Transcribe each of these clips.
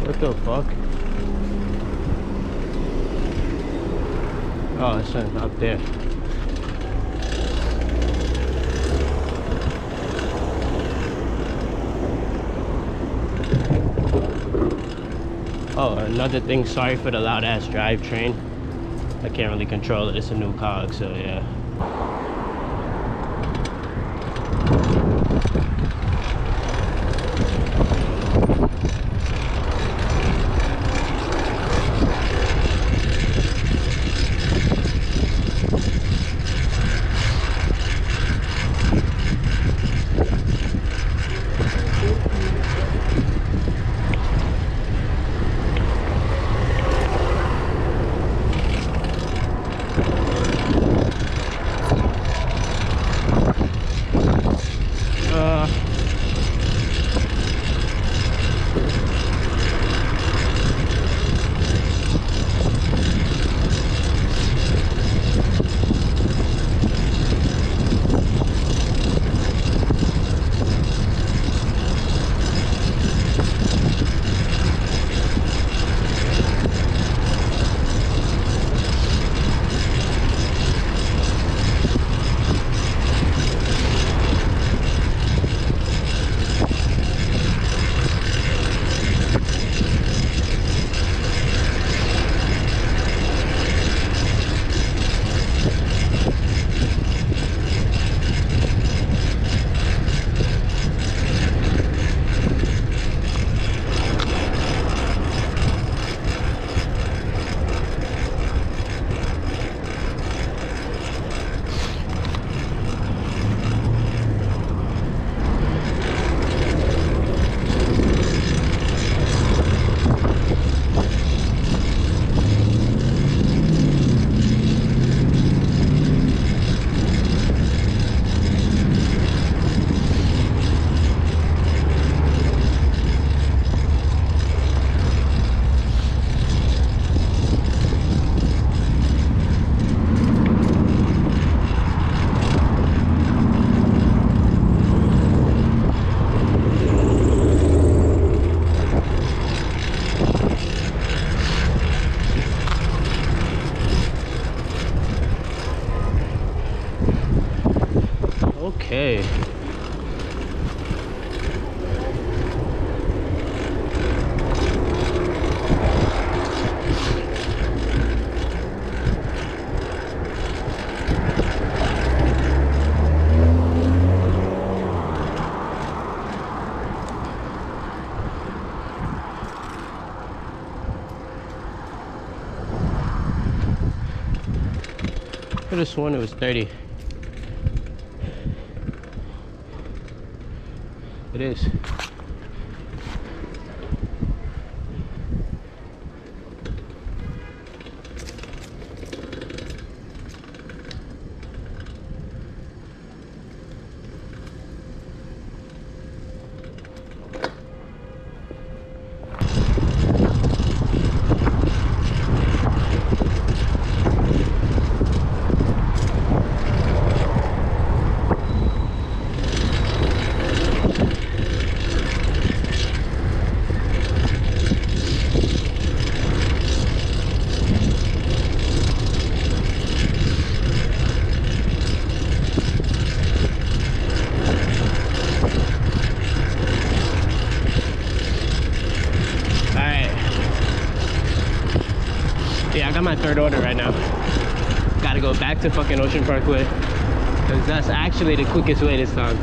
What the fuck? Oh, it's up there. Oh, another thing, sorry for the loud ass drivetrain. I can't really control it, it's a new cog, so yeah. Okay. I could have sworn it was 30. It is. Yeah, I got my third order right now. Gotta go back to fucking Ocean Parkway, because that's actually the quickest way this time.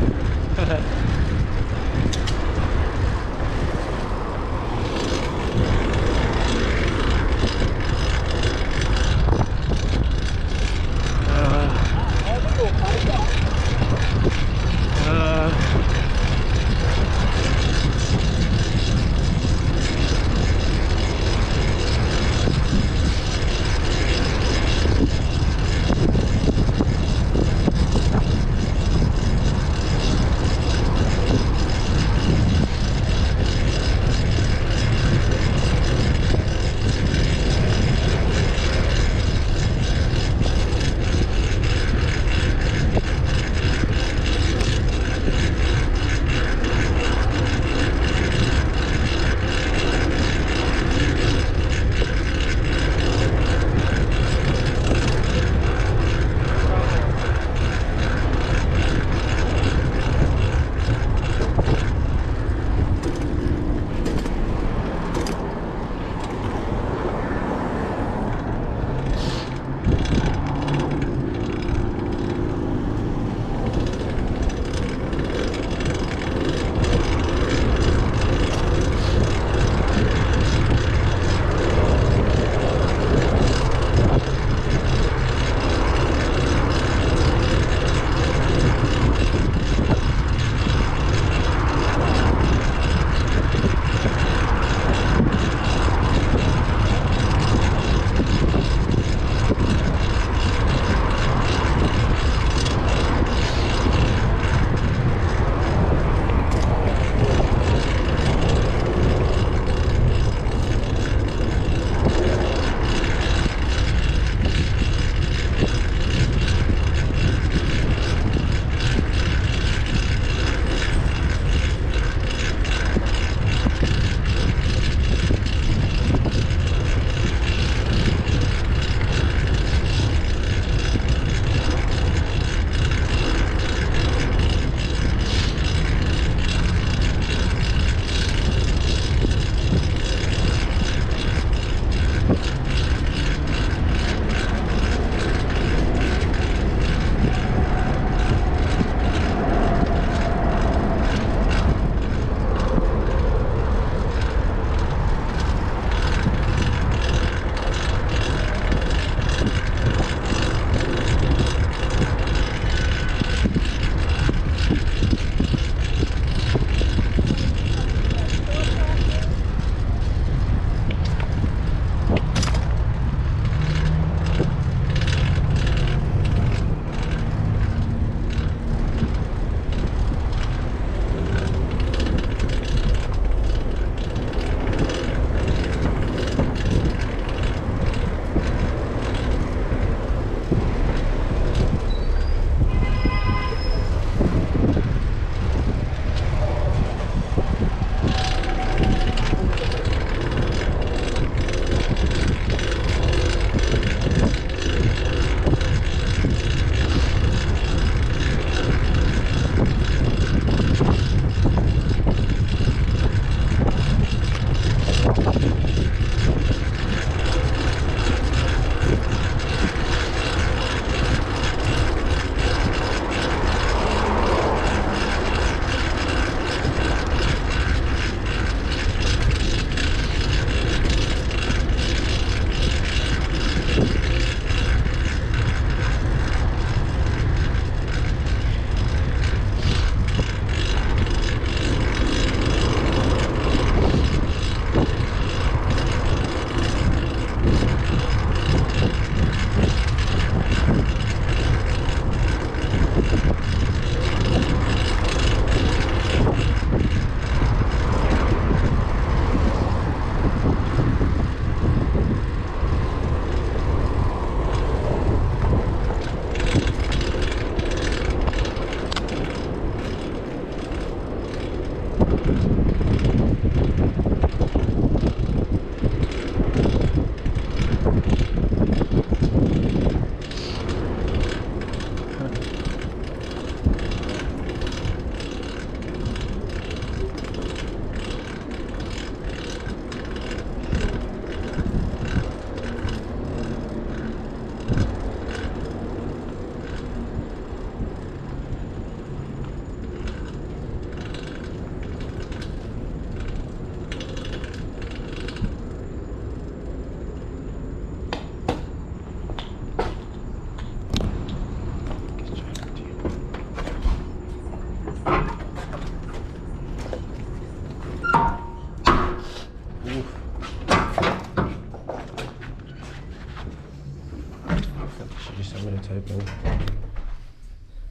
typing.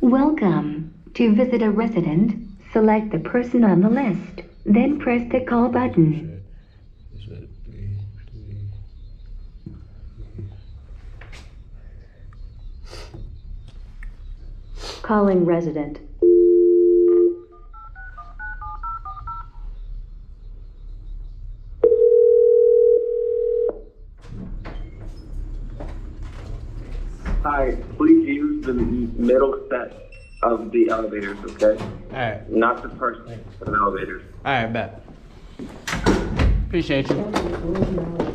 Welcome. To visit a resident, select the person on the list, then press the call button. Calling resident. Hi, please use the middle set of the elevators, okay? Alright. Not the first set of the elevators. Alright, bet. Appreciate you.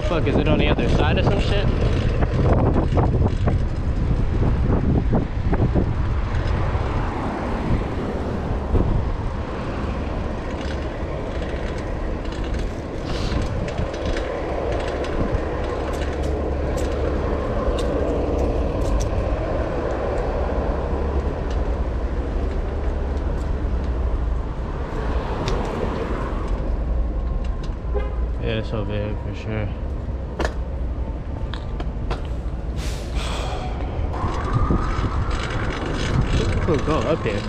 Fuck, is it on the other side or some shit? Yeah, it's over here for sure. We'll go up here.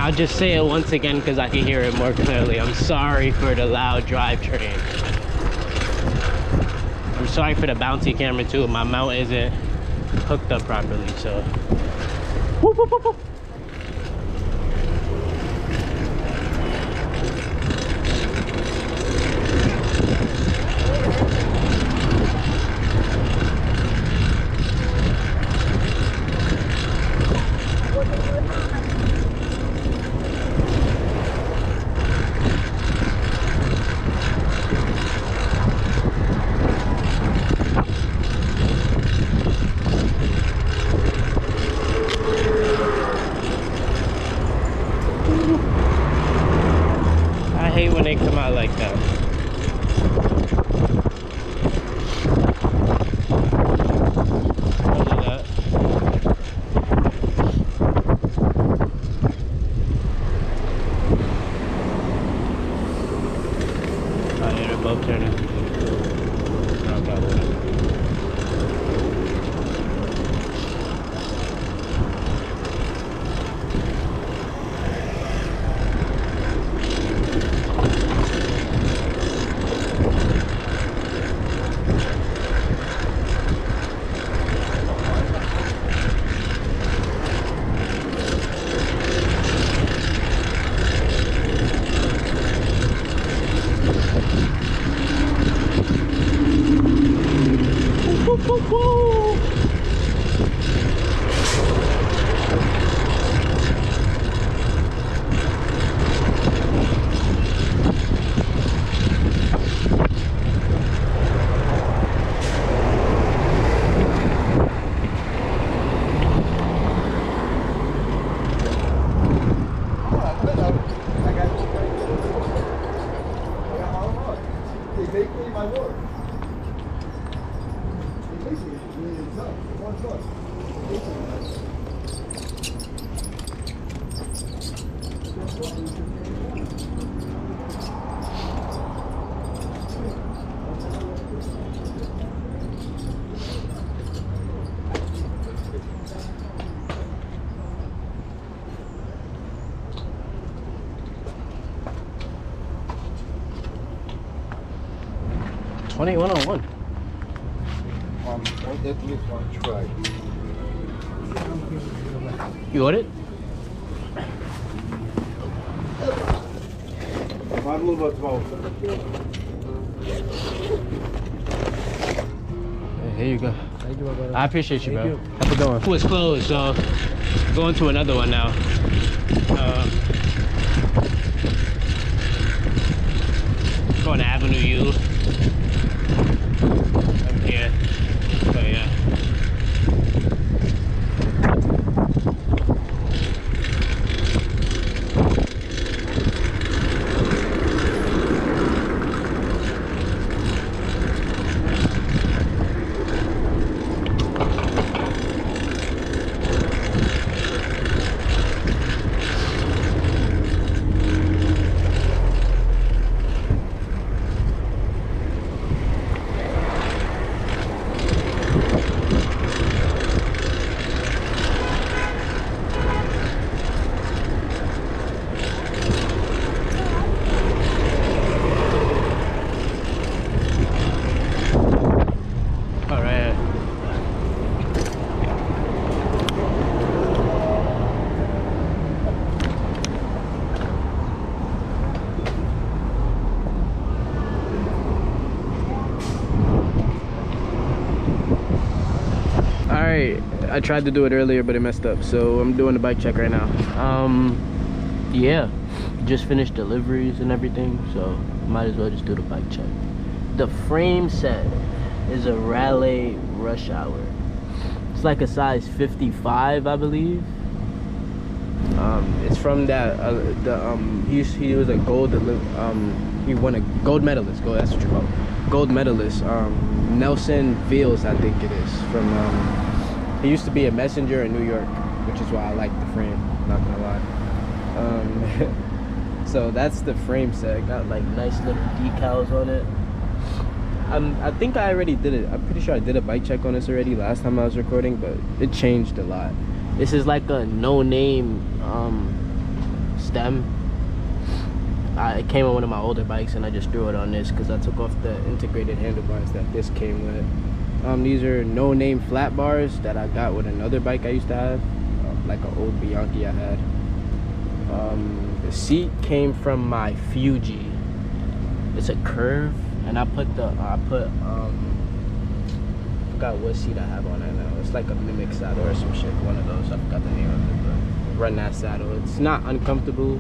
I'll just say it once again because I can hear it more clearly. I'm sorry for the loud drivetrain. I'm sorry for the bouncy camera too. My mount isn't hooked up properly, so. Whoop, whoop, whoop, whoop. I hate when they come out like that. Look at that. Oh yeah, they're both turning. Oh, God, whatever. 2101. At least one try. You want it? Here you go. I appreciate you, bro. Have a good one. It was closed, so going to another one now. Going to Avenue U. I'm here. So yeah. I tried to do it earlier, but it messed up, so I'm doing the bike check right now. Yeah, just finished deliveries and everything, so might as well just do the bike check. The frame set is a Raleigh Rush Hour. It's like a size 55, I believe. It's from that he was a gold he won a gold medalist. That's what you call it. Gold medalist. Nelson Veals, I think it is, from he used to be a messenger in New York, which is why I like the frame, not gonna lie. So that's the frame set. Got like nice little decals on it. I think I already did it. I'm pretty sure I did a bike check on this already last time I was recording, but it changed a lot. This is like a no-name stem. It came on one of my older bikes, and I just threw it on this because I took off the integrated handlebars that this came with. These are no-name flat bars that I got with another bike I used to have, like an old Bianchi I had. The seat came from my Fuji. It's a curve, and I forgot what seat I have on it now. It's like a Mimic saddle or some shit, one of those. I forgot the name of it, but run that saddle. It's not uncomfortable.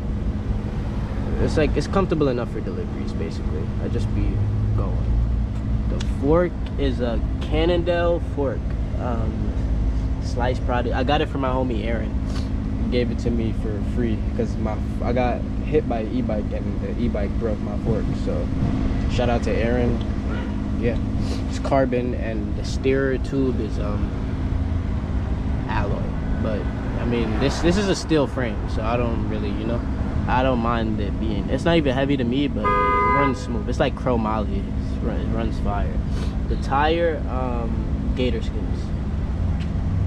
It's like, it's comfortable enough for deliveries, basically. I just be going. The fork is a Cannondale fork, slice product. I got it from my homie Aaron. He gave it to me for free because I got hit by an e-bike and the e-bike broke my fork. So shout out to Aaron. Yeah, it's carbon, and the steerer tube is alloy. But I mean, this is a steel frame, so I don't really, you know, I don't mind it being. It's not even heavy to me, but it runs smooth. It's like chromoly. It runs fire. The tire, gator skins.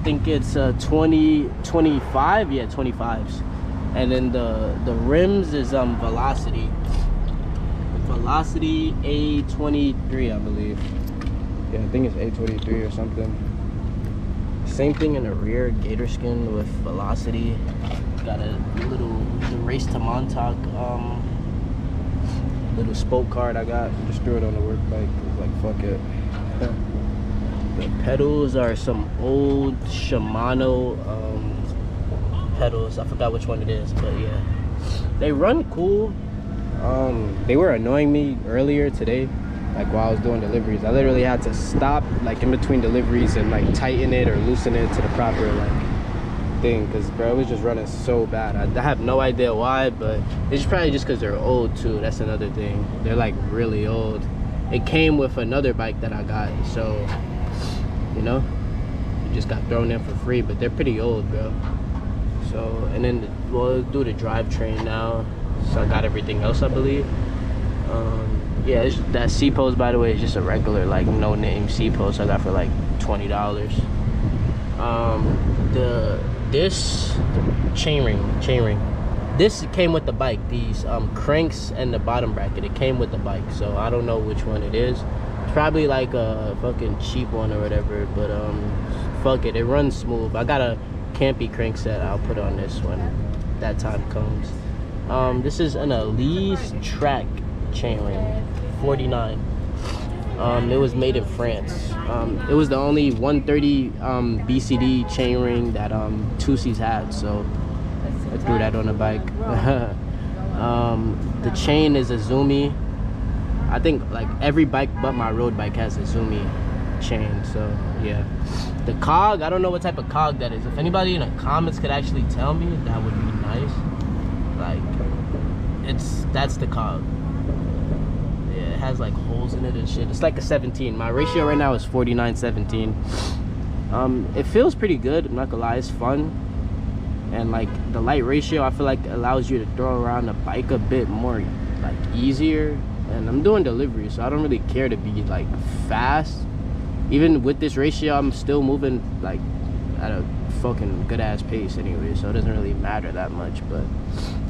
I think it's 25. Yeah, 25s. And then the rims is Velocity A23, I believe. Yeah, I think it's A23 or something. Same thing in the rear, gator skin with Velocity. Got a little Race to Montauk little spoke card I got. Just threw it on the work bike. It's like, fuck it. The pedals are some old Shimano pedals. I forgot which one it is, but yeah, they run cool. They were annoying me earlier today, like while I was doing deliveries. I literally had to stop like in between deliveries and like tighten it or loosen it to the proper like thing, because bro, it was just running so bad. I have no idea why, but it's probably just because they're old too. That's another thing. They're like really old. It came with another bike that I got, so you know, it just got thrown in for free, but they're pretty old, bro. So, and then we'll do the drivetrain now. So I got everything else, I believe. Yeah, that C post, by the way, is just a regular like no name C post I got for like $20. This chainring, this came with the bike. These cranks and the bottom bracket, it came with the bike, so I don't know which one it is. It's probably like a fucking cheap one or whatever, but fuck it, it runs smooth. I got a campy crank set I'll put on this when that time comes. This is an Elise track chainring, 49. It was made in France. It was the only 130 BCD chainring that Tussi's had, so I threw that on the bike. The chain is a Zumi. I think like every bike but my road bike has a Zumi chain, so yeah. The cog, I don't know what type of cog that is. If anybody in the comments could actually tell me, that would be nice. Like, that's the cog. Yeah, it has like holes in it and shit. It's like a 17. My ratio right now is 49-17. It feels pretty good, I'm not gonna lie. It's fun, and like the light ratio, I feel like allows you to throw around the bike a bit more like easier. And I'm doing delivery, so I don't really care to be like fast. Even with this ratio, I'm still moving like at a fucking good ass pace anyway, so it doesn't really matter that much. But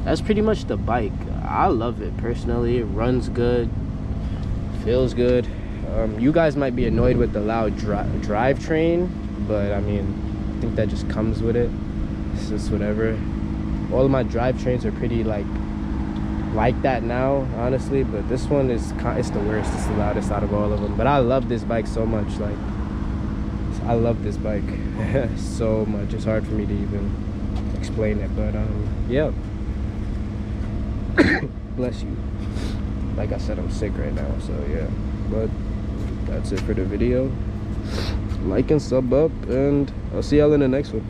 that's pretty much the bike. I love it personally. It runs good, feels good. You guys might be annoyed with the loud drivetrain, but I mean, I think that just comes with it. It's just whatever. All of my drivetrains are pretty like that now, honestly, but this one is it's the worst. It's the loudest out of all of them. But I love this bike so much. Like, I love this bike so much. It's hard for me to even explain it, but yeah. Bless you. Like I said, I'm sick right now, so yeah. But that's it for the video. Like and sub up, and I'll see y'all in the next one.